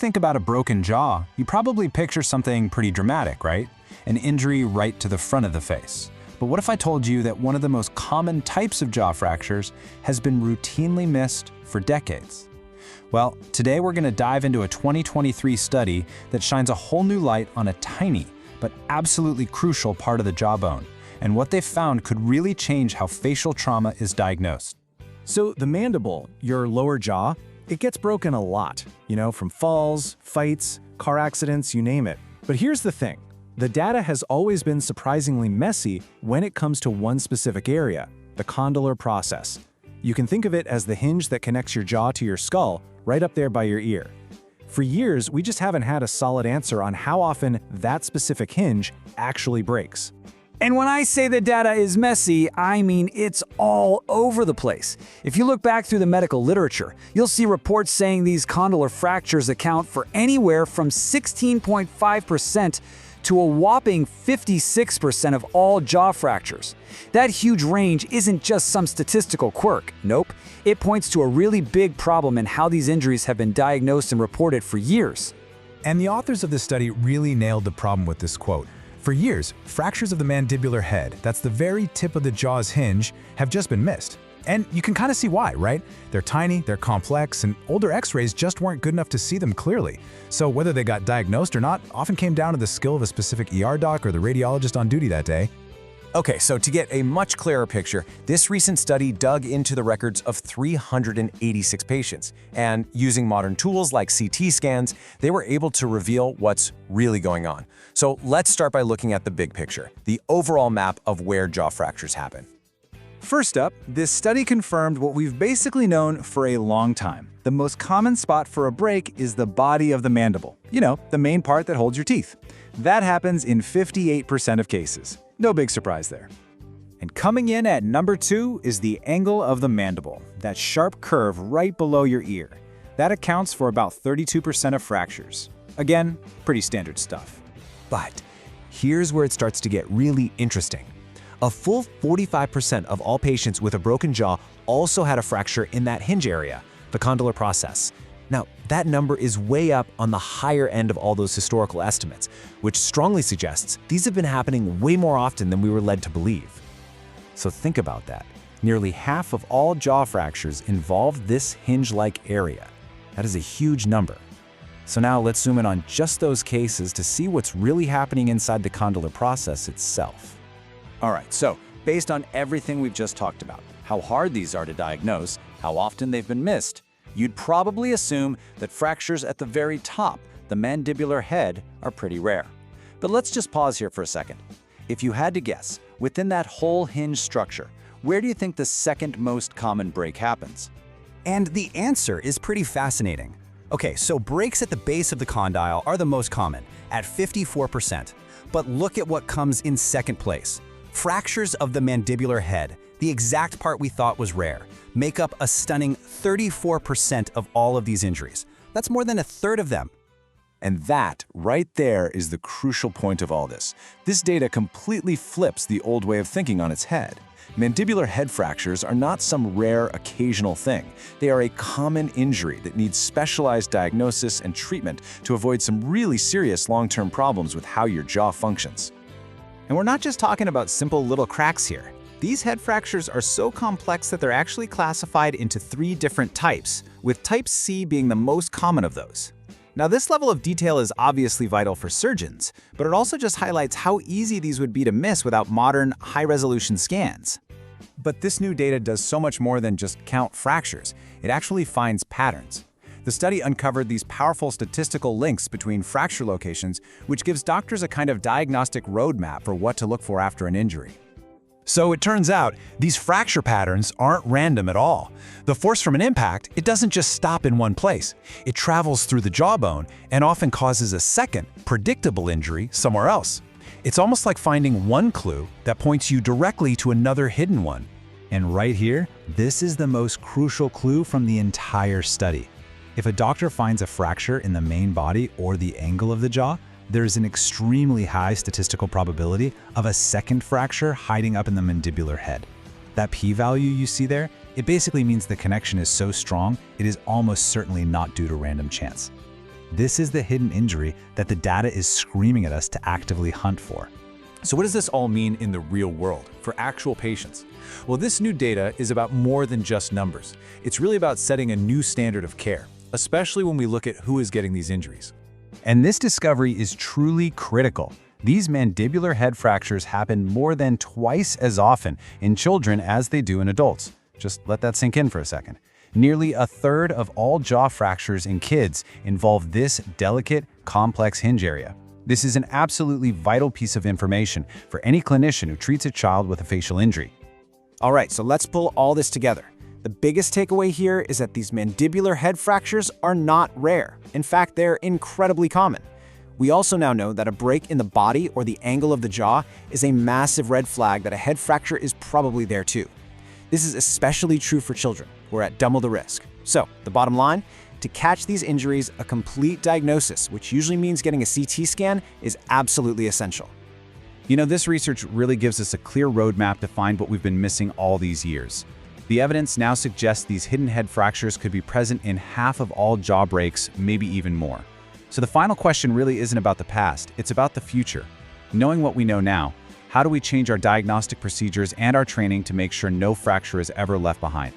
think about a broken jaw, you probably picture something pretty dramatic, right? An injury right to the front of the face. But what if I told you that one of the most common types of jaw fractures has been routinely missed for decades? Well, today we're going to dive into a 2023 study that shines a whole new light on a tiny but absolutely crucial part of the jawbone, and what they've found could really change how facial trauma is diagnosed. So the mandible, your lower jaw, it gets broken a lot, from falls, fights, car accidents, you name it. But here's the thing. The data has always been surprisingly messy when it comes to one specific area, the condylar process. You can think of it as the hinge that connects your jaw to your skull, right up there by your ear. For years, we just haven't had a solid answer on how often that specific hinge actually breaks. And when I say the data is messy, I mean it's all over the place. If you look back through the medical literature, you'll see reports saying these condylar fractures account for anywhere from 16.5% to a whopping 56% of all jaw fractures. That huge range isn't just some statistical quirk. Nope. It points to a really big problem in how these injuries have been diagnosed and reported for years. And the authors of this study really nailed the problem with this quote. For years, fractures of the mandibular head, that's the very tip of the jaw's hinge, have just been missed. And you can kind of see why, right? They're tiny, they're complex, and older x-rays just weren't good enough to see them clearly. So whether they got diagnosed or not often came down to the skill of a specific ER doc or the radiologist on duty that day. Okay, so to get a much clearer picture, this recent study dug into the records of 386 patients, and using modern tools like CT scans, they were able to reveal what's really going on. So let's start by looking at the big picture, the overall map of where jaw fractures happen. First up, this study confirmed what we've basically known for a long time. The most common spot for a break is the body of the mandible. The main part that holds your teeth. That happens in 58% of cases. No big surprise there. And coming in at number 2 is the angle of the mandible, that sharp curve right below your ear. That accounts for about 32% of fractures. Again, pretty standard stuff. But here's where it starts to get really interesting. A full 45% of all patients with a broken jaw also had a fracture in that hinge area, the condylar process. Now, that number is way up on the higher end of all those historical estimates, which strongly suggests these have been happening way more often than we were led to believe. So think about that. Nearly half of all jaw fractures involve this hinge-like area. That is a huge number. So now let's zoom in on just those cases to see what's really happening inside the condylar process itself. All right, so based on everything we've just talked about, how hard these are to diagnose, how often they've been missed, you'd probably assume that fractures at the very top, the mandibular head, are pretty rare. But let's just pause here for a second. If you had to guess, within that whole hinge structure, where do you think the second most common break happens? And the answer is pretty fascinating. Okay, so breaks at the base of the condyle are the most common, at 54%. But look at what comes in second place. Fractures of the mandibular head, the exact part we thought was rare, make up a stunning 34% of all of these injuries. That's more than a third of them. And that, right there, is the crucial point of all this. This data completely flips the old way of thinking on its head. Mandibular head fractures are not some rare, occasional thing. They are a common injury that needs specialized diagnosis and treatment to avoid some really serious long-term problems with how your jaw functions. And we're not just talking about simple little cracks here. These head fractures are so complex that they're actually classified into 3 different types, with type C being the most common of those. Now, this level of detail is obviously vital for surgeons, but it also just highlights how easy these would be to miss without modern, high-resolution scans. But this new data does so much more than just count fractures. It actually finds patterns. The study uncovered these powerful statistical links between fracture locations, which gives doctors a kind of diagnostic roadmap for what to look for after an injury. So it turns out, these fracture patterns aren't random at all. The force from an impact, it doesn't just stop in one place. It travels through the jawbone and often causes a second, predictable injury somewhere else. It's almost like finding one clue that points you directly to another hidden one. And right here, this is the most crucial clue from the entire study. If a doctor finds a fracture in the main body or the angle of the jaw, there is an extremely high statistical probability of a second fracture hiding up in the mandibular head. That p-value you see there, it basically means the connection is so strong, it is almost certainly not due to random chance. This is the hidden injury that the data is screaming at us to actively hunt for. So what does this all mean in the real world, for actual patients? Well, this new data is about more than just numbers. It's really about setting a new standard of care, especially when we look at who is getting these injuries. And this discovery is truly critical. These mandibular head fractures happen more than twice as often in children as they do in adults. Just let that sink in for a second. Nearly a third of all jaw fractures in kids involve this delicate, complex hinge area. This is an absolutely vital piece of information for any clinician who treats a child with a facial injury. All right, so let's pull all this together. The biggest takeaway here is that these mandibular head fractures are not rare. In fact, they're incredibly common. We also now know that a break in the body or the angle of the jaw is a massive red flag that a head fracture is probably there too. This is especially true for children, who are at double the risk. So, the bottom line, to catch these injuries, a complete diagnosis, which usually means getting a CT scan, is absolutely essential. You know, this research really gives us a clear roadmap to find what we've been missing all these years. The evidence now suggests these hidden head fractures could be present in half of all jaw breaks, maybe even more. So the final question really isn't about the past, it's about the future. Knowing what we know now, how do we change our diagnostic procedures and our training to make sure no fracture is ever left behind?